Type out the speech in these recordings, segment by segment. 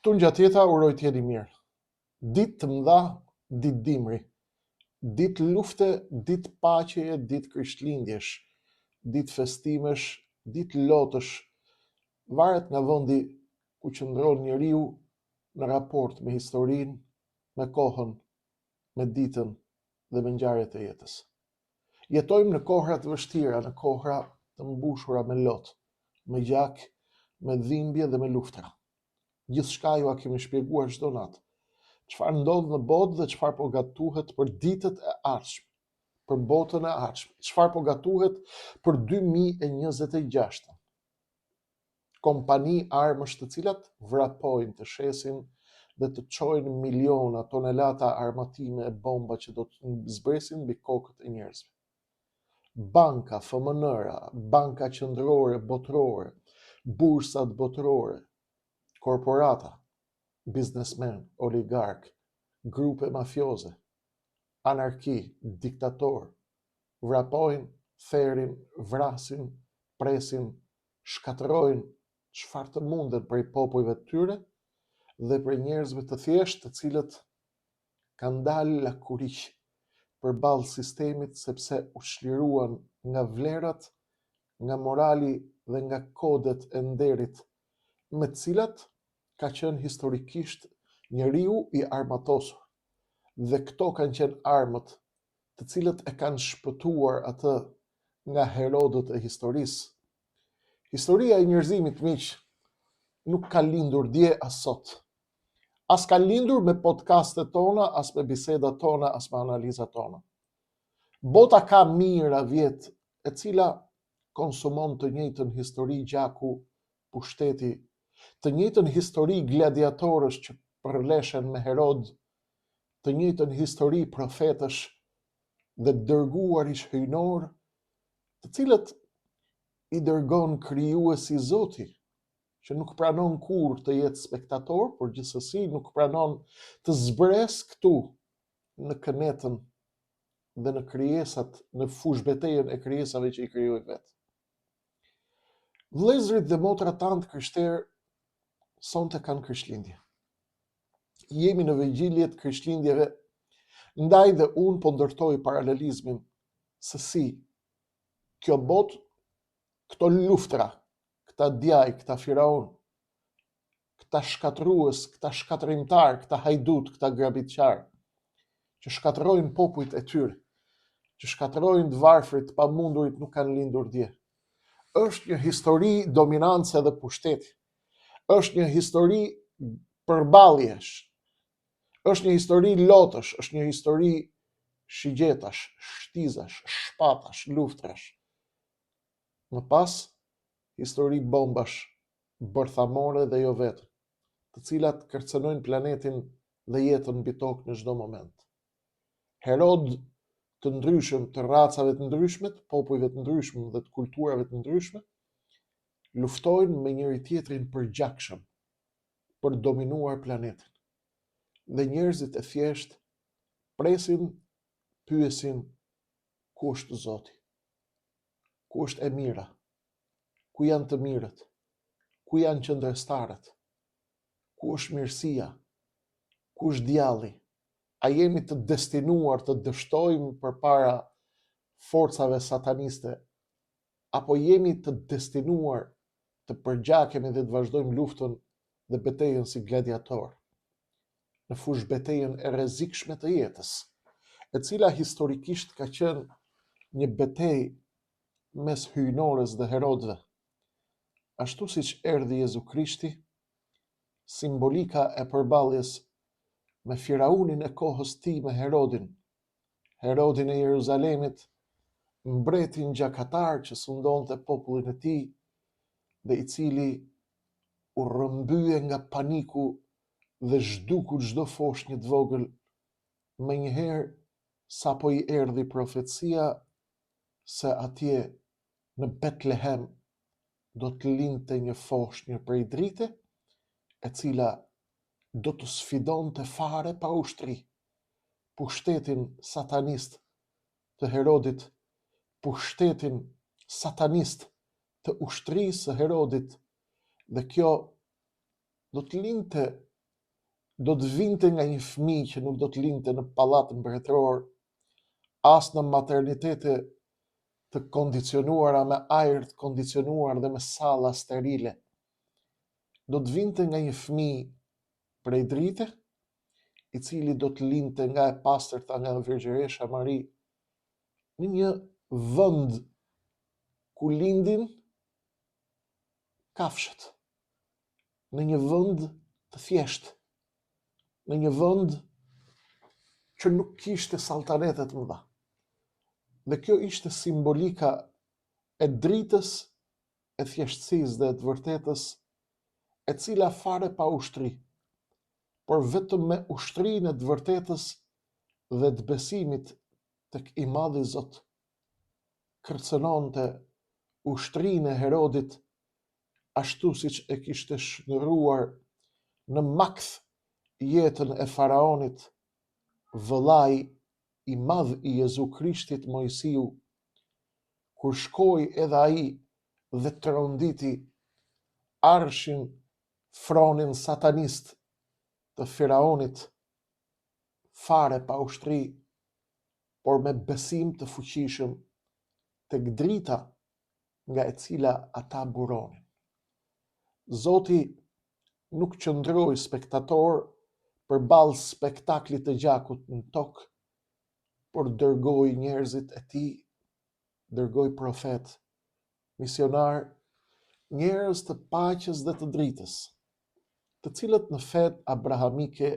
Tu ngjatjeta uroj t'jeni mirë. Ditë të mëdha, ditë dimri, ditë lufte, ditë paqeje, ditë krishtlindjesh, ditë festimesh, ditë lotësh, varet nga vendi ku qëndron njeriu në raport me historinë, me kohën, me ditën dhe me ngjarjet e jetës. Jetojmë në kohra të vështira, në kohra të mbushura me lot, me gjak, me dhimbje dhe me luftra. Gjithçka ju a kemi shpjeguar çdo natë. Çfarë ndodh në botë dhe çfarë po gatuhet për ditët e ardhshme, për botën e ardhshme, çfarë po gatuhet për 2026. Kompani armësh të cilat vrapojnë, të shesin dhe të çojnë miliona tonelata armatime e bomba që do të zbresin mbi kokët e njerëzve. Banka, FMN-ra, banka qendrore botërore, bursat botërore, korporata, biznesmen, oligark, grupe mafioze, anarki, diktator, vrapojnë, therin, vrasin, presin, shkatërrojnë çfarë të mundet prej popujve të tyre dhe prej njerëzve të thjeshtë të cilët kanë dalë lakuriq përballë sistemit sepse u çliruan nga vlerat, nga morali dhe nga kodet e nderit me të cilat ka qenë historikisht njeriu i armatosur. Dhe këto kanë qenë armët të cilët e kanë shpëtuar atë nga herodët e historisë. Historia e njerëzimit, miq, nuk ka lindur dje as sot. As ka lindur me podcastet tona, as me bisedat tona, as me analizat tona. Bota ka mijëra vjet e cila konsumon të njëjtën histori gjaku, pushteti, të njëjtën histori gladiatorësh që përleshen me Herod, të njëjtën histori profetësh dhe dërguarish hyjnor, të cilët i dërgon krijuesi Zoti, që nuk pranon kur të jetë spektator, por gjithsesi nuk pranon të zbres këtu në kënetën dhe në krijesat, në fushbetejën e krijesave që i krijoi vetë. Vëllezërit dhe motrat tanë krishterë sonte kanë Krishtlindje. Jemi në vigjiljet Krishtlindjeve, ndaj dhe unë po ndërtoj paralelizmin se si kjo botë, këto luftra, këta djaj, këta firaun, këta shkatrues, këta shkatrimtar, këta hajdut, këta grabitqar, që shkatërrojnë popujt e tyre, që shkatërrojnë të varfrit, pa mundurit, nuk kanë lindur dje. Është një histori dominance dhe pushteti. Është një histori përballjesh. Është një histori lotësh, është një histori shigjetash, shtizash, shpatash, luftrash. Më pas, histori bombash, bërthamore dhe jo vetë, të cilat kërcënojnë planetin dhe jetën mbi tokë në çdo moment. Herod të ndryshëm, të racave të ndryshme, të popujve të ndryshme dhe të kulturave të ndryshme, luftojnë me njëri tjetrin përgjakshëm për dominuar planetin. Dhe njerëzit e thjesht presin, pyesin, ku është Zoti? Ku është e mira? Ku janë të mirët? Ku janë qëndrestarët? Ku është mirësia? Ku është djalli? A jemi të destinuar të dështojmë përpara forcave sataniste, apo jemi të destinuar të përgjakemi dhe të vazhdojmë luftën dhe betejën si gladiator, në fush betejën e rrezikshme të jetës, e cila historikisht ka qenë një betejë mes hyjnores dhe herodëve. Ashtu siç erdhi Jezu Krishti, simbolika e përballjes me firaunin e kohës tij me Herodin, Herodin e Jeruzalemit, mbretin gjakatar që sundonte popullin e tij dhe i cili u rrëmbye nga paniku dhe zhduku çdo foshnjë të vogël, menjëherë sapo i erdhi profecia se atje në Betlehem do të lindte një foshnjë prej drite, e cila do të sfidonte fare pa ushtri pushtetin satanist të Herodit, pushtetin satanist të ushtrisë së Herodit, dhe kjo do të lindte do të vinte nga një fëmijë që nuk do të lindte në pallatin mbretëror, as në maternitete të kondicionuara me ajër të kondicionuar dhe me salla sterile. Do të vinte nga një fëmijë prej drite, i cili do të lindte nga e pastërta nga Virgjëresha Mari, në një vend ku lindin kafshët, në një vend të thjeshtë, në një vend që nuk kishte saltanete të mëdha. Dhe kjo ishte simbolika e dritës, e thjeshtësisë dhe të vërtetës, e cila fare pa ushtri, por vetëm me ushtrinë e të vërtetës dhe të besimit tek i madhi Zot, kërcënonte ushtrinë e Herodit, ashtu siç e kishte shndërruar në makth jetën e faraonit, vëllai i madh i Jezu Krishtit, Mojsiu, kur shkoi edhe ai dhe tronditi arshin, fronin satanist të faraonit, fare pa ushtri, por me besim të fuqishëm tek drita nga e cila ata buronin. Zoti nuk qëndroi spektator përballë spektaklit të gjakut në tokë, por dërgoi njerëzit e tij, dërgoi profet, misionar, njerëz të paqes dhe të dritës, të cilët në fetë abrahamike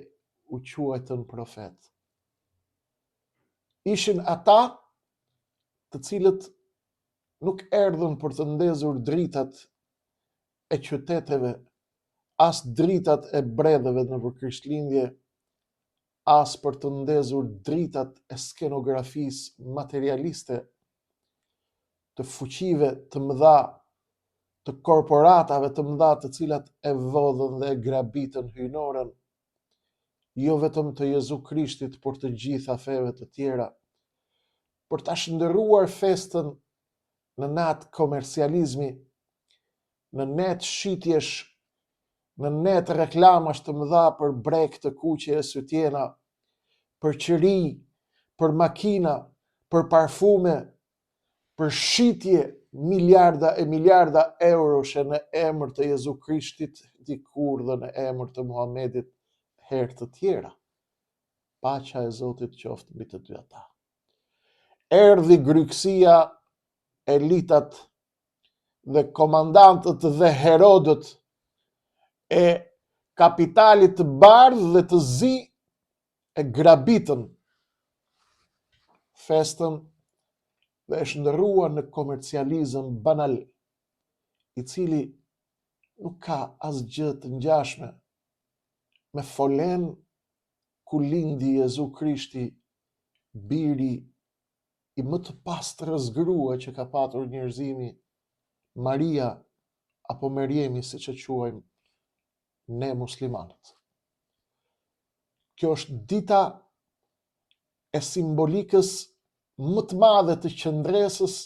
u quajtën profet. Ishin ata të cilët nuk erdhën për të ndezur dritat e qyteteve, as dritat e bredheve në Krishtlindje, as për të ndezur dritat e skenografisë materialiste, të fuqive të mëdha, të korporatave të mëdha të cilat e vodhën dhe e grabitën hyjnorën, jo vetëm të Jezu Krishtit, por të gjitha feve të tjera, për ta shndërruar festën në natë komercializmi, në net shitjesh, në net reklamash të mëdha për brek të kuqe e sytjena, për qëri, për makina, për parfume, për shitje miliarda e miliarda euroshe në emër të Jezu Krishtit, dikur dhe në emër të Muhamedit herë të tjera. Paqja e Zotit qoftë mbi të dy ata. Erdhi gryksia, elitat dhe komandantët dhe Herodët e kapitalit të bardhë dhe të zi, e grabitën festën dhe e shndërruar në komercializëm banal, i cili nuk ka asgjë të ngjashme me folen ku lindi Jezu Krishti, biri i më të pastrës grua që ka patur njerëzimi, Maria apo Merjemi, siç e quajmë ne muslimanët. Kjo është dita e simbolikës më të madhe të qëndresës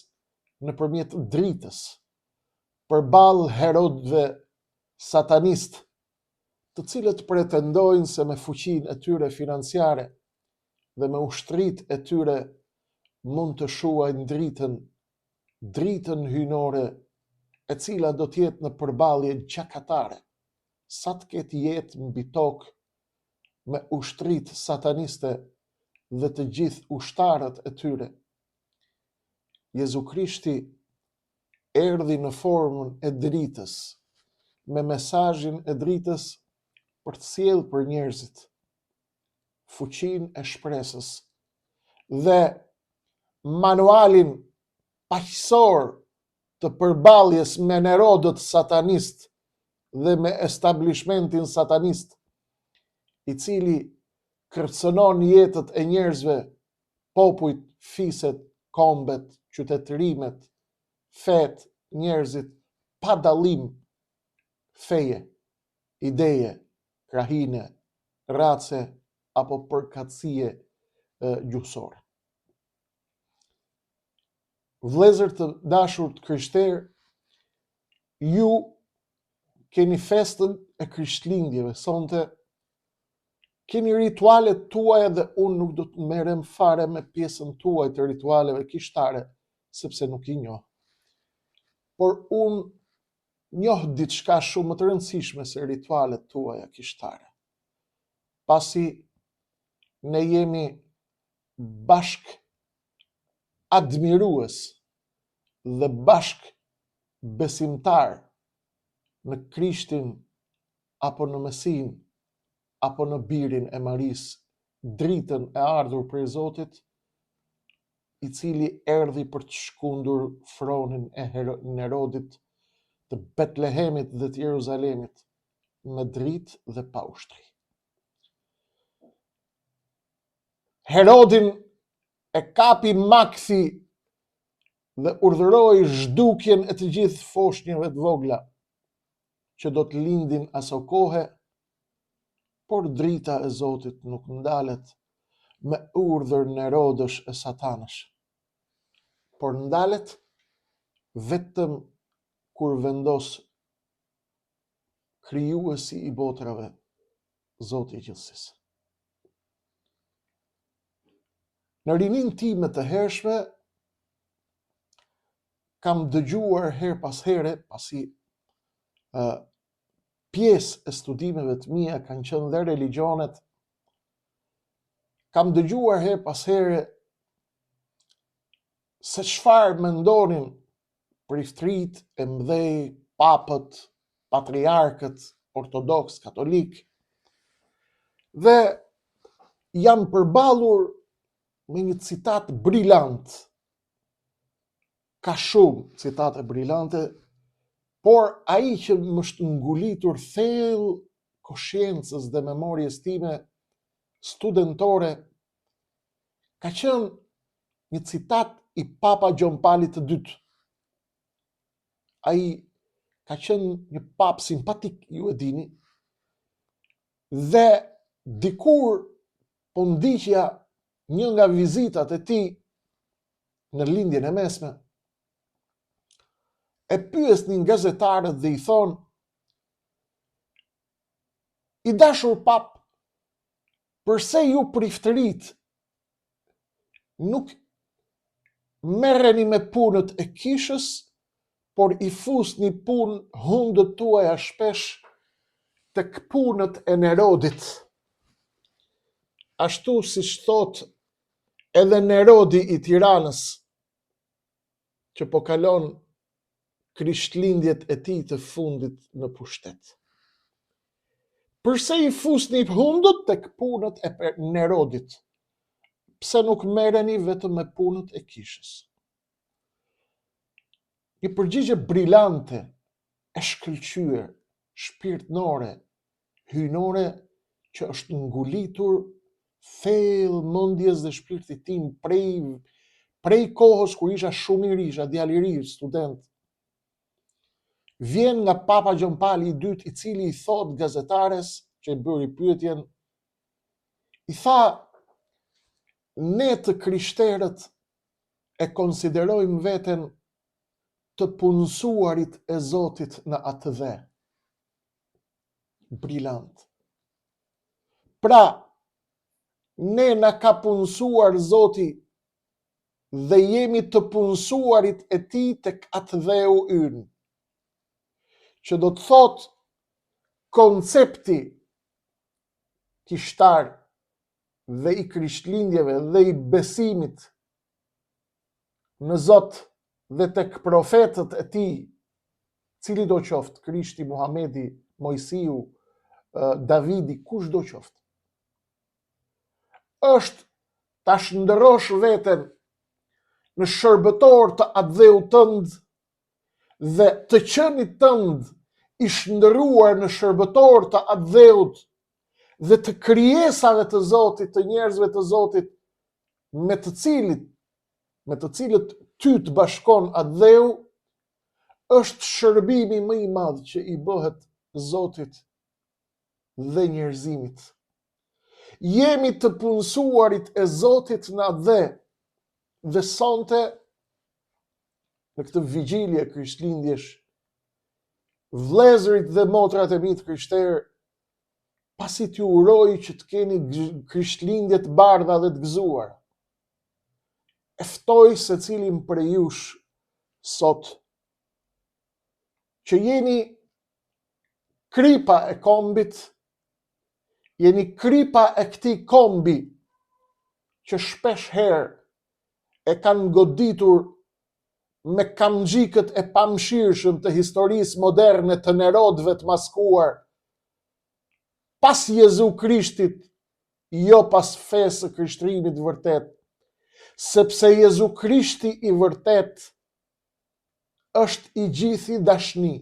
nëpërmjet dritës, përballë Herodëve satanist, të cilët pretendojnë se me fuqinë e tyre financiare dhe me ushtrit e tyre mund të shuajnë dritën hyjnore, e cila do të jetë në përballje gjakatare, sa të ketë jetë mbi tokë me ushtrit sataniste dhe të gjithë ushtarët e tyre. Jezu Krishti erdhi në formën e dritës, me mesazhin e dritës për të sjellë për njerëzit fuqinë e shpresës dhe manualin paqësor të përballjes me Herodët satanist dhe me establishmentin satanist, i cili kërcënon jetët e njerëzve, popujt, fiset, kombet, qytetërimet, fet, njerëzit, pa dallim feje, ideje, krahine, race apo përkatësie gjuhësore. Vëllezër të dashur të krishterë, ju keni festën e Krishtlindjeve sonte, keni ritualet tuaja dhe unë nuk do të merrem fare me pjesën tuaj të ritualeve kishtare, sepse nuk i njoh. Por unë njoh diçka shumë më të rëndësishme se ritualet tuaja kishtare. Pasi ne jemi bashk admirues dhe bashk besimtar në Krishtin apo në Mesin apo në birin e Maris, dritën e ardhur prej Zotit, i cili erdhi për të shkundur fronin e Herodit, të Betlehemit dhe të Jeruzalemit, me dritë dhe pa ushtri. Herodin e kapi Makthi dhe urdhëroi zhdukjen e të gjithë foshnjëve të vogla që do të lindin aso kohe, por drita e Zotit nuk ndalet me urdhër Nerodësh e Satanësh, por ndalet vetëm kur vendos krijuesi i botrave, Zoti i gjithësisë. Në rinin time të hershme, kam dëgjuar her pas here, pasi pjesë e studimeve të mia kanë qenë dhe religionet, kam dëgjuar her pas here se çfarë mendonin priftrit e mëdhej, papët, patriarkët, ortodoks, katolik, dhe janë përballur me një citat briljant. Ka shumë citate brillante, por ai që më është ngulitur thellë koshiencës dhe memorjes time studentore ka qenë një citat i Papa Gjon Palit II. Ai ka qenë një pap simpatik, ju e dini, dhe dikur po ndiqja një nga vizitat e tij në lindjen e mesme, e pyesnin gazetarët dhe i thonë: "I dashur pap, përse ju priftërit nuk merreni me punët e kishës, por i fusni punë hundët tuaja shpesh tek punët e Nerodit?" Ashtu siç thot edhe Nerodi i Tiranës, që po kalon krishtlindjet e tij të fundit në pushtet. Përse i fusni hundët tek punët e Nerodit? Pse nuk merreni vetëm me punët e kishës? Një përgjigje brillante, e shkëlqyer, shpirtnore, hyjnore, që është ngulitur thellë mendjes dhe shpirtit tim prej kohës kur isha shumë i ri, isha djalë i ri, student. Vjen nga Papa Gjon Pali II, i cili i thot gazetares që i bëri pyetjen, i tha: "Ne të krishterët e konsiderojmë veten të punësuarit e Zotit në atë dhe." Brillant. Pra, ne na ka punësuar Zoti dhe jemi të punësuarit e tij tek atë dheu ynë. Që do të thot koncepti kishtar dhe i krishtlindjeve dhe i besimit në Zot dhe tek profetët e tij, cili do qoftë, Krishti, Muhamedi, Mojsiu, Davidi, kush do qoftë, është ta shndërrosh veten në shërbëtor të atë dheu tënd dhe të qenit tënd i shndëruar në shërbëtor të atë dheut dhe të krijesave të Zotit, të njerëzve të Zotit, me të cilët ty të bashkon atë dheu, është shërbimi më i madh që i bëhet Zotit dhe njerëzimit. Jemi të punësuarit e Zotit në atë dhe sonte, në këtë vigjilje krishtlindjesh, vëllezërit dhe motrat e mi të krishterë, pasi t'ju uroj që të keni Krishtlindje të bardha dhe të gëzuar, e ftoj secilin prej jush sot që jeni kripa e kombit, jeni kripa e këtij kombi që shpesh herë e kanë goditur me kamxhikët e pamshirshëm të historisë moderne të nerodëve të maskuar, pas Jezu Krishtit, jo pas fesë së krishtrimit vërtet, sepse Jezu Krishti i vërtet është i gjithi dashni.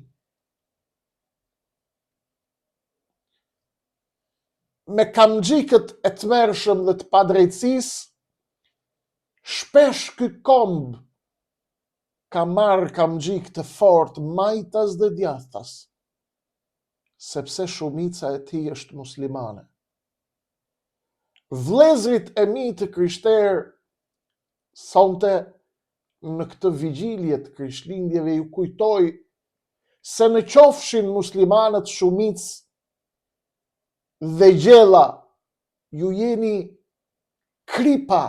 Me kamxhikët e tmerrshëm dhe të padrejtësisë, shpesh ky komb ka marrë kamxhik të fortë majtas dhe djathtas, sepse shumica e tij është muslimane. Vëllezërit e mi të krishterë, sonte në këtë vigjilje të Krishtlindjeve ju kujtoj se në qofshin muslimanët shumicë dhe gjella, ju jeni kripa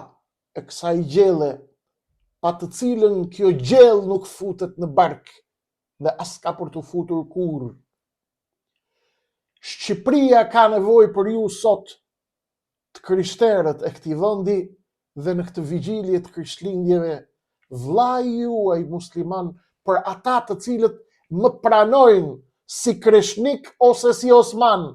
e kësaj gjelle, pa të cilën kjo gjellë nuk futet në bark dhe as ka për të futur kurrë. Shqipëria ka nevojë për ju sot, të krishterët e këtij vendi, dhe në këtë vigjilje të Krishtlindjeve, vllai juaj musliman, për ata të cilët më pranojnë si kreshnik ose si osman.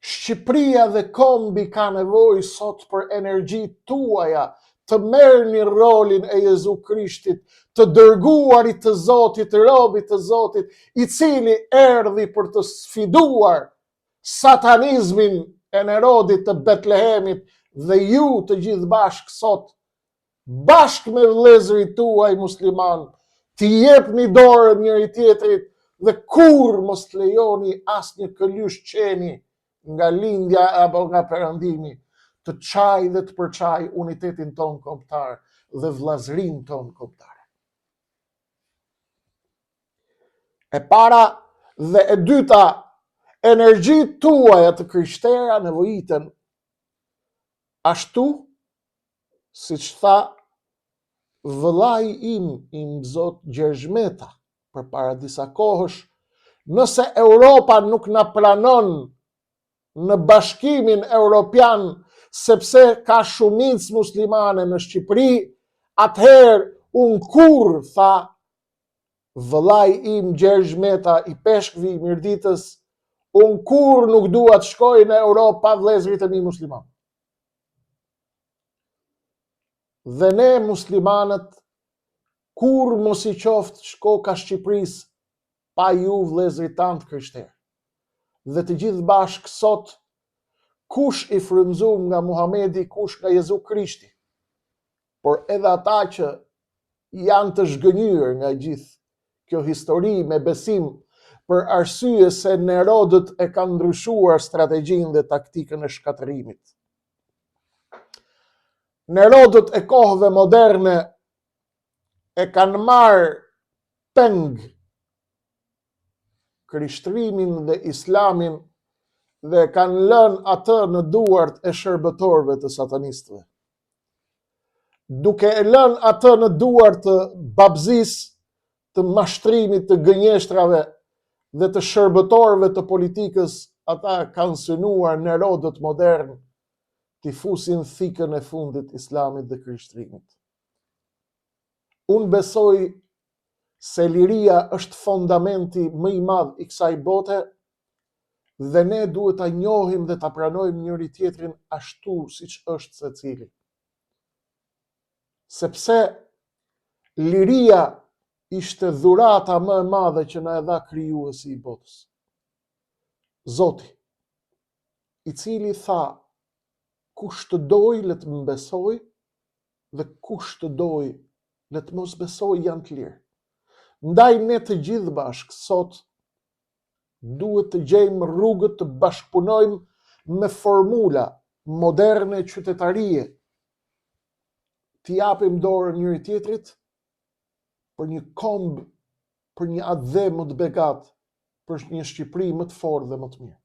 Shqipëria dhe kombi ka nevojë sot për energjitë tuaja, të merrni rolin e Jezu Krishtit, të dërguarit të Zotit, robit të Zotit, i cili erdhi për të sfiduar satanizmin e Nerodit të Betlehemit, dhe ju të gjithë bashkë sot, bashkë me vëllezërit tuaj musliman, t'i jepni dorën njëri tjetrit dhe kur mos lejoni asnjë këlysh qeni nga lindja apo nga perëndimi, të çaj dhe të përçaj unitetin ton kombëtar dhe vllazërinë ton kombëtare. E para dhe e dyta, energjitë tuaja të krishterë nevojiten ashtu siç tha vëllai im i Mzot Gjerzhmeta përpara disa kohësh, nëse Europa nuk na pranon në Bashkimin Evropian sepse ka shumicë muslimane në Shqipëri, atëherë unë kurrë, tha vëllai im Gjerzhmeta i peshkëve i Mirditës, unë kurrë nuk dua të shkoj në Europë pa vëllezërit e mi musliman. Dhe ne muslimanët, kur mos i qoftë shkoka Shqipërisë pa ju vëllezërit tanë të krishterë. Dhe të gjithë bashkë sot, kush i frymëzuar nga Muhamedi, kush nga Jezu Krishti, por edhe ata që janë të zhgënjur nga gjithë kjo histori me besim, për arsye se Nerodët e kanë ndryshuar strategjinë dhe taktikën e shkatërimit. Nerodët e kohëve moderne e kanë marrë peng krishtrimin dhe islamin dhe kanë lënë atë në duart e shërbëtorëve të satanistëve. Duke e lënë atë në duart të babzisë, të mashtrimit të gënjeshtrave dhe të shërbëtorëve të politikës, ata kanë synuar Nerodët modern t'i fusin thikën e fundit islamit dhe krishtrimit. Unë besoj se liria është fondamenti më i madh i kësaj bote dhe ne duhet ta njohim dhe ta pranojmë njëri tjetrin ashtu siç është secili. Sepse liria ishte dhurata më e madhe që na e dha krijuesi i botës. Zoti, i cili tha, kush të doj le të më besoj dhe kush të doj le të mos besoj, janë të lirë. Ndaj ne të gjithë bashkë sot duhet të gjejmë rrugët të bashkëpunojmë me formula moderne qytetarie, t'i japim dorën njëri tjetrit për një komb, për një adhe më të begat, për një Shqipëri më të fortë dhe më të mirë.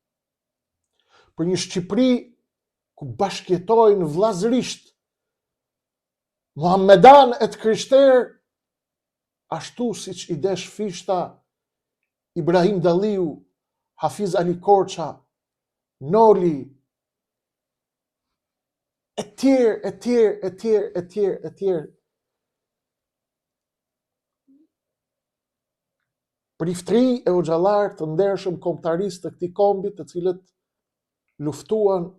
Për një Shqipëri ku bashkëjetojnë vllazërisht Muhammedan e të krishterë, ashtu siç i desh Fishta, Ibrahim Dalliu, Hafiz Ali Korça, Noli, e tjerë. Priftëri e hoxhallar të ndershëm kombëtarisë të këtij kombi, të cilët luftuan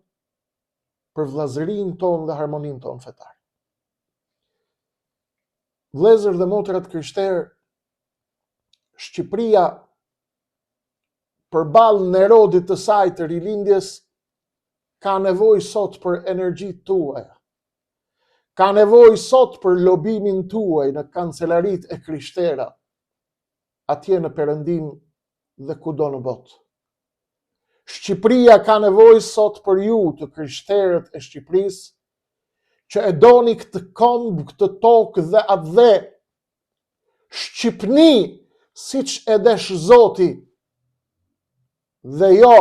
për vllazërinë tonë dhe harmoninë tonë fetare. Vëllezër dhe motra të krishterë, Shqipëria përballë nerodit të saj të rilindjes ka nevojë sot për energjitë tuaja. Ka nevojë sot për lobimin tuaj në kancelarit e krishtera, atje në Perëndim dhe kudo në botë. Shqipëria ka nevojë sot për ju, të krishterët e Shqipërisë, që e doni këtë komb, këtë tokë dhe atë dhe. Shqipni, siç e desh Zoti, dhe jo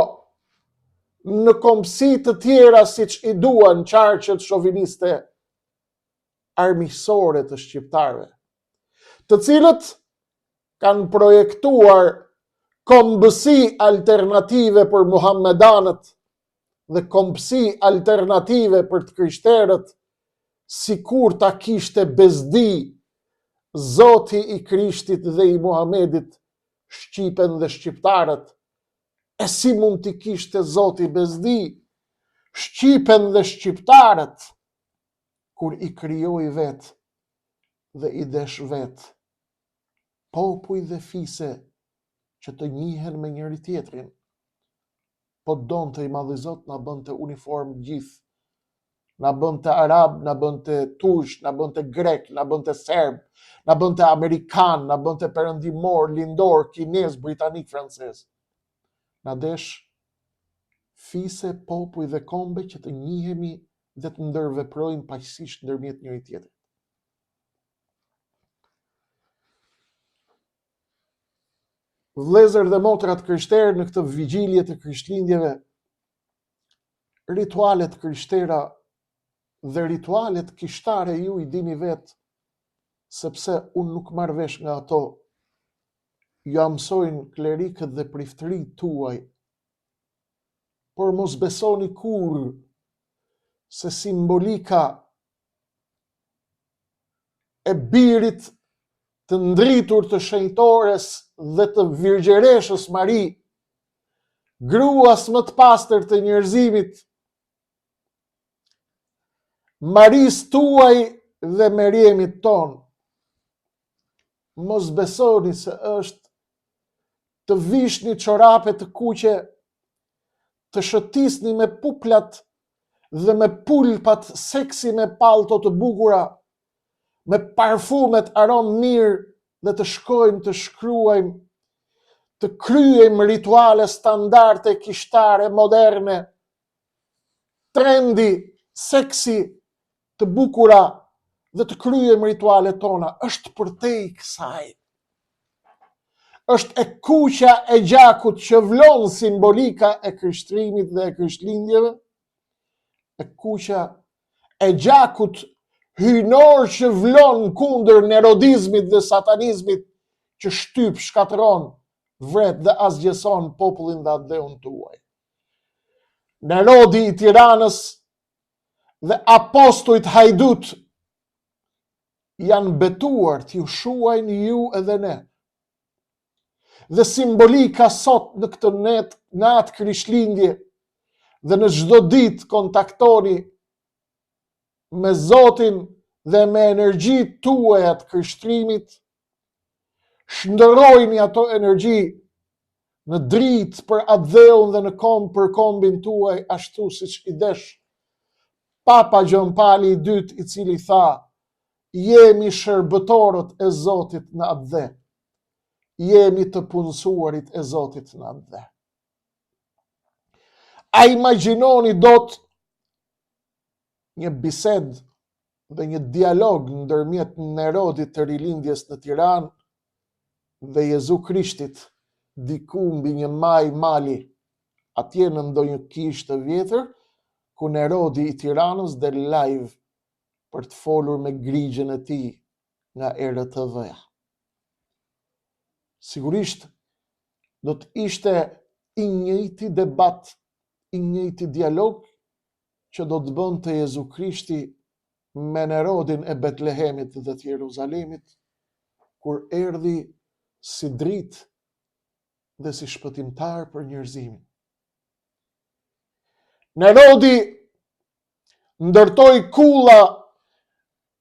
në kombësi të tjera siç i duan qarqet shoviniste armiqësore të shqiptarëve, të cilët kanë projektuar kombësi alternative për muhammedanët dhe kombësi alternative për të krishterët, sikur ta kishte bezdi Zoti i Krishtit dhe i Muhamedit Shqipen dhe shqiptarët. E si mund t'i kishte Zoti bezdi Shqipen dhe shqiptarët kur i krijoi vetë dhe i desh vetë popull dhe fise që të njihen me njëri tjetrin, po donte i madhi Zot na bënte uniform gjithë, na bënte arab, na bënte tursh, na bënte grek, na bënte serb, na bënte amerikan, na bënte perëndimor, lindor, kinez, britanik, francez. Na desh fise, popull dhe kombe që të njihemi dhe të ndërveprojmë paqësisht ndërmjet njëri tjetrit. Vëllezër dhe motra të krishterë, në këtë vigjilje të Krishtlindjeve, ritualet krishtera dhe ritualet kishtare ju i dini vetë, sepse unë nuk marr vesh nga ato, ju mësojnë klerikët dhe priftërit tuaj, por mos besoni kur se simbolika e birit të ndritur të shenjtores dhe të virgjereshës Mari, gruas më të pastër të njerëzimit, Maris tuaj dhe Meriemit ton, mos besoni se është të vishni çorape të kuqe, të shëtisni me puplat dhe me pulpat seksi me pallto të bukura, me parfumet arom mirë dhe të shkojmë të shkruajmë, të kryejmë rituale standarde kishtare moderne, trendi, seksi, të bukura dhe të kryejmë ritualet tona. Është përtej kësaj. Është e kuqja e gjakut që vlon simbolika e krishtrimit dhe e krishtlindjeve, e kuqja e gjakut hynor që vlon kundër nerodizmit dhe satanizmit që shtyp, shkatëron, vret dhe asgjeson popullin dhe atdheun tuaj. Nerodi i Tiranës dhe apostujt hajdut janë betuar t'ju shuajnë ju edhe ne. Dhe simbolika sot në këtë natë Krishtlindje dhe në çdo ditë kontaktoni me Zotin dhe me energjitë tuaja të krishtrimit, shndërrojni ato energji në dritë për atdheun dhe në komb për kombin tuaj, ashtu siç i desh Papa Gjon Pali II, i cili tha: jemi shërbëtorët e Zotit në atdhe, jemi të punësuarit e Zotit në atdhe. A imagjinoni dot një bisedë dhe një dialog ndërmjet Nerodit të rilindjes në Tiranë dhe Jezu Krishtit diku mbi një mali, atje në ndonjë kishë të vjetër, ku Nerodi i Tiranës del live për të folur me grigjën e tij nga RTV-ja. Sigurisht do të ishte i njëjti debat, i njëjti dialog që do të bënte Jezu Krishti me Nerodin e Betlehemit dhe të Jeruzalemit, kur erdhi si dritë dhe si shpëtimtar për njerëzimin. Nerodi ndërtoi kulla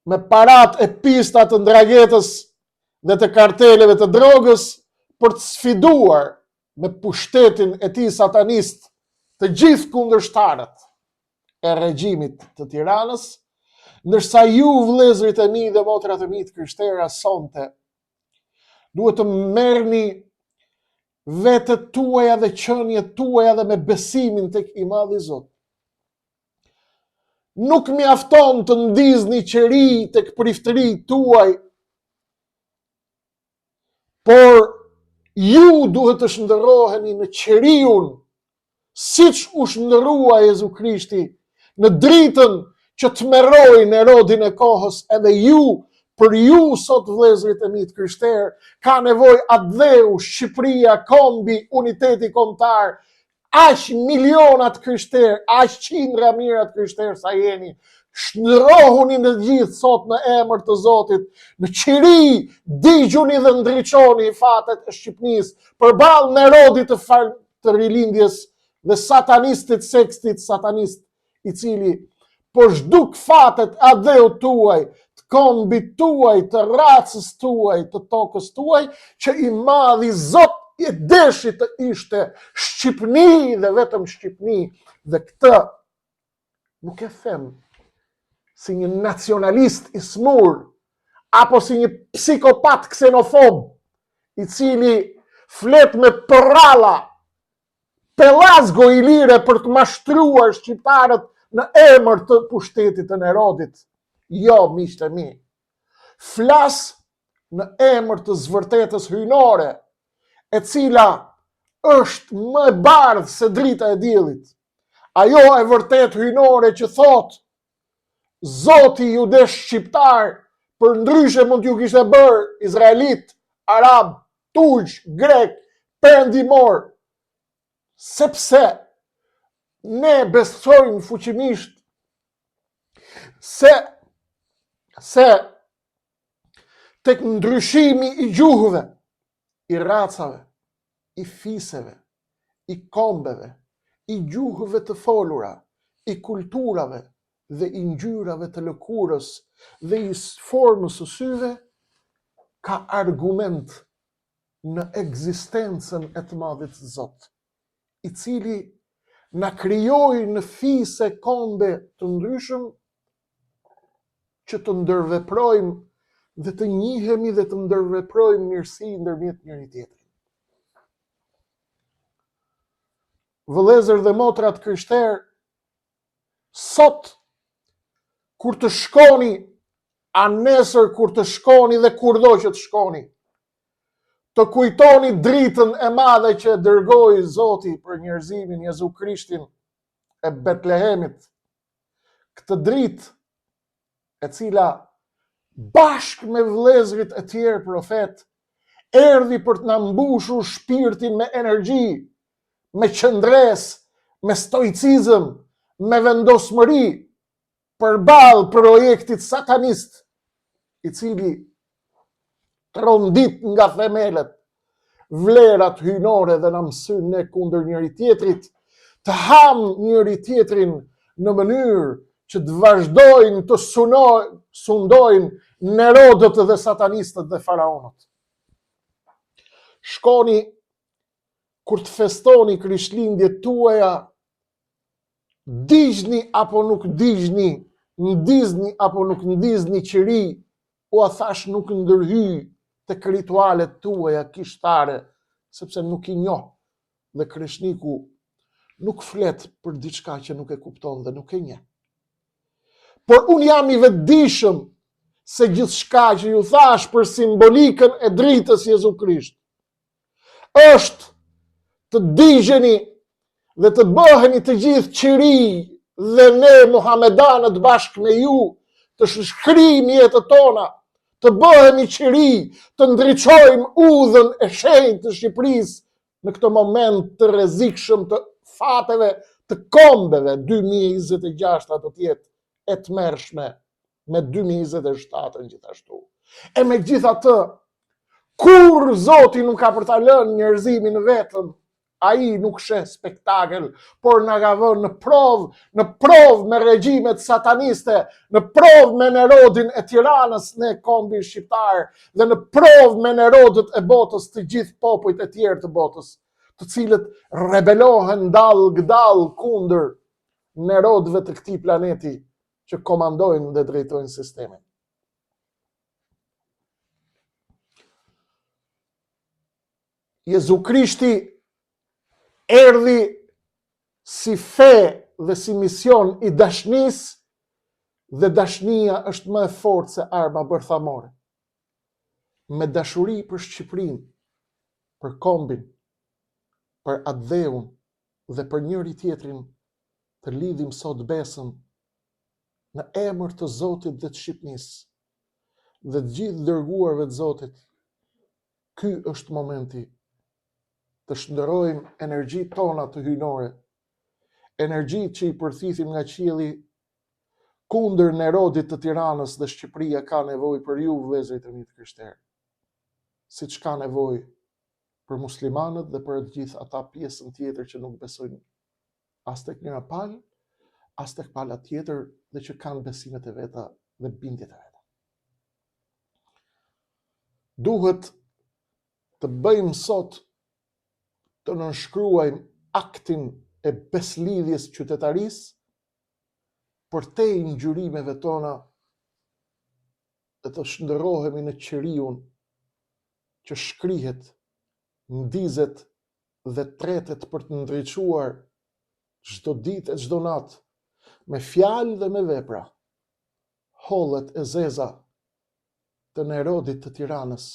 me parat e pistat të ndragetës dhe të karteleve të drogës për të sfiduar me pushtetin e tij satanist të gjithë kundërshtarët e regjimit të Tiranës, ndërsa ju vëllezërit e mi dhe motrat e mi të krishterë sonte duhet të merrni vetët tuaja dhe qënjet tuaja dhe me besimin tek i madhi Zot. Nuk mjafton të ndizni qeri tek priftëri tuaj, por ju duhet të shndërroheni në qeriun, siç u shndërrua Jezu Krishti në dritën që të merroi Nerodin e kohës, edhe ju, për ju sot vëllezërit e mi të krishterë, ka nevojë Adheu, Shqipëria, kombi, uniteti kombëtar, aq milionat krishterë, aq qindra mijëra të krishterë sa jeni, shndërrohuni në gjithë sot në emër të Zotit, në qiri, digjuni dhe ndriçoni fatet e Shqipënisë, përballë Nerodit të rilindjes dhe satanistit Sekstit satanist, i cili po zhduk fatet Adheu tuaj, të kombit tuaj, të racës tuaj, të tokës tuaj, që i madhi Zot i deshi të ishte Shqipni dhe vetëm Shqipni. Dhe këtë nuk e them si një nacionalist i smur, apo si një psikopat ksenofob, i cili flet me përralla, pelazgo i lire për të mashtruar shqiptarët në emër të pushtetit të Nerodit. Jo, miqtë e mi. Flas në emër të zvërtetës hyjnore, e cila është më e bardhë se drita e diellit. Ajo e vërtet hyjnore që thot, Zoti ju desh shqiptar, për ndryshe mund t'ju kishte bërë izraelit, arab, turq, grek, perëndimor, sepse ne besojmë fuqimisht se tek ndryshimi i gjuhëve, i racave, i fiseve, i kombeve, i gjuhëve të folura, i kulturave dhe i ngjyrave të lëkurës dhe i formës së syve, ka argument në ekzistencën e të madhit Zot, i cili na krijoi në fise kombe të ndryshëm që të ndërveprojmë dhe të njihemi dhe të ndërveprojmë mirësi ndërmjet njëri tjetrit. Vëllezër dhe motra të krishterë, sot kur të shkoni, a nesër kur të shkoni dhe kurdo që të shkoni, të kujtoni dritën e madhe që dërgoi Zoti për njerëzimin, Jezu Krishtin e Betlehemit. Këtë dritë e cila bashkë me vëllezërit e tjerë profet, erdhi për të na mbushur shpirtin me energji, me qëndres, me stoicizëm, me vendosmëri, përballë projektit satanist, i cili trondit nga themelet vlerat hyjnore dhe na mësyn ne kundër njëri tjetrit, të ham njëri tjetrin në mënyrë që të vazhdojnë të sundojnë Nerodët dhe satanistët dhe faraonët. Shkoni kur të festoni Krishtlindjet tuaja, digjni apo nuk digjni, ndizni apo nuk ndizni qiri, u a thash nuk ndërhyj tek ritualet tuaja kishtare, sepse nuk i njoh dhe krishniku nuk flet për diçka që nuk e kupton dhe nuk e njeh. Por unë jam i vetëdijshëm se gjithçka që ju thash për simbolikën e dritës Jezu Krisht, është të digjeni dhe të bëheni të gjithë qiri dhe ne Muhamedanët bashkë me ju të shkrim jetët tona, të bëhemi qiri, të ndriçojmë udhën e shenjtë të Shqipërisë në këtë moment të rrezikshëm të fateve të kombeve. 2026 do të jetë e tmerrshme me 2027 gjithashtu. E megjithatë, kur Zoti nuk ka për ta lënë njerëzimin vetëm, ai nuk sheh spektakël, por na ka vënë në provë me regjimet sataniste, në provë me Nerodin e Tiranës në kombin shqiptar dhe në provë me Nerodët e botës, të gjithë popujt e tjerë të botës, të cilët rebelohen dall gdall kundër Nerodëve të këtij planeti që komandojnë dhe drejtojnë sistemin. Jezu Krishti erdhi si fe dhe si mision i dashnisë, dhe dashnia është më e fortë se arma bërthamore. Me dashuri për Shqipërinë, për kombin, për atë dheun dhe për njëri tjetrin, të lidhim sot besën në emër të Zotit dhe të Shqipnisë dhe të gjithë dërguarve të Zotit. Ky është momenti të shndërojmë energjitë tona të hyjnore, energjitë që i përthithim nga qielli kundër Nerodit të Tiranës, dhe Shqipëria ka nevojë për ju, vëllezërit e mi të krishterë, siç ka nevojë për muslimanët dhe për të gjithë ata pjesën tjetër që nuk besojnë as tek njëra palë, as tek pala tjetër dhe që kanë besimet e veta dhe bindjet e veta. Duhet të bëjmë sot të nënshkruajmë aktin e beslidhjes qytetarisë për te ngjyrimeve tona dhe të shndërrohemi në qiriun që shkrihet, ndizet dhe tretet për të ndriçuar çdo ditë e çdo natë me fjalë dhe me vepra hollet e zeza të Nerodit të Tiranës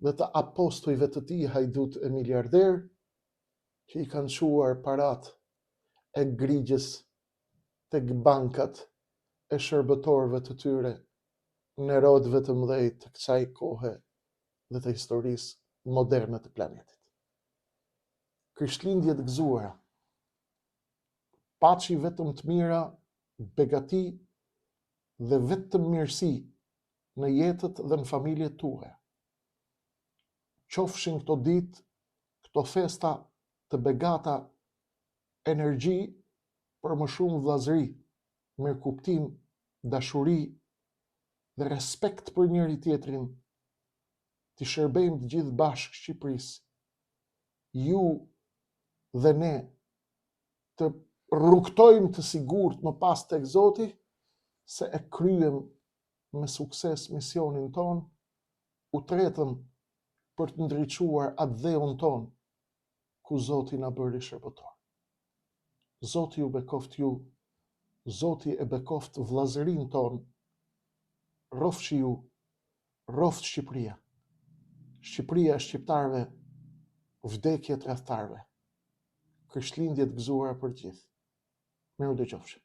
dhe të apostujve të tij hajdut e miliarder që i kanë çuar parat e grigjes tek bankat e shërbëtorëve të tyre, Nerodëve të mëdhej të kësaj kohe dhe të historisë moderne të planetit. Krishtlindje të gëzuara, paçi vetëm të mira, begati dhe vetëm mirësi në jetët dhe në familjet tuaja. Qofshin këto ditë, këto festa të begata energji për më shumë vllazëri, mirëkuptim, dashuri dhe respekt për njëri tjetrin, të shërbejmë të gjithë bashkë Shqipërisë, ju dhe ne, të rrugtojmë të sigurt më pas tek Zoti, se e kryem me sukses misionin ton, u tretëm për të ndriçuar atë dheun ton, ku Zoti na bëri shërbëtor. Zoti ju bekoft ju, Zoti e bekoft vllazërinë ton, rrofshi ju, rroft Shqipëria. Shqipëria e shqiptarëve, vdekje tradhtarëve. Krishtlindje të gëzuara për gjithë. Mirë dëgjofshim.